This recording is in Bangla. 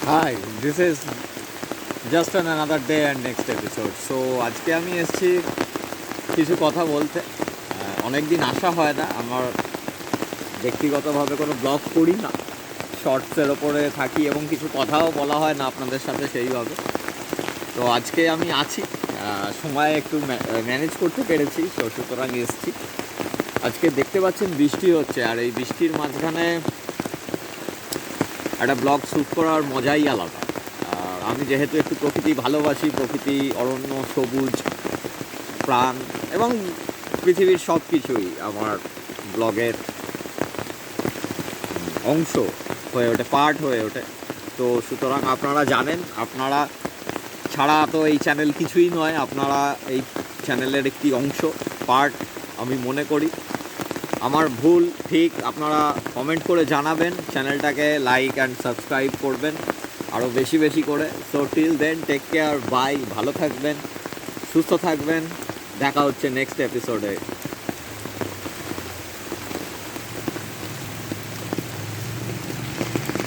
Hi, this is just on another day and next episode. So আজকে আমি এসেছি কিছু কথা বলতে। অনেক দিন আসা হয় না, আমার ব্যক্তিগতভাবে কোনো ব্লগ করি না, শর্টসের ওপরে থাকি এবং কিছু কথাও বলা হয় না আপনাদের সাথে সেইভাবে। তো আজকে আমি আছি, সময় একটু ম্যানেজ করতে পেরেছি, সুতরাং এসেছি। আজকে দেখতে পাচ্ছেন বৃষ্টি হচ্ছে, আর এই বৃষ্টির মাঝখানে একটা ব্লগ শ্যুট করার মজাই আলাদা। আর আমি যেহেতু একটু প্রকৃতি ভালোবাসি, প্রকৃতি, অরণ্য, সবুজ, প্রাণ এবং পৃথিবীর সব কিছুই আমার ব্লগের অংশ হয়ে ওঠে, পার্ট হয়ে ওঠে। তো সুতরাং আপনারা জানেন, আপনারা ছাড়া তো এই চ্যানেল কিছুই নয়, আপনারা এই চ্যানেলের একটি অংশ, পার্ট আমি মনে করি। আমার ভুল ঠিক আপনারা কমেন্ট করে জানাবেন, চ্যানেলটাকে লাইক অ্যান্ড সাবস্ক্রাইব করবেন আরও বেশি বেশি করে। So till then, take care, bye, ভালো থাকবেন, সুস্থ থাকবেন, দেখা হচ্ছে নেক্সট এপিসোডে।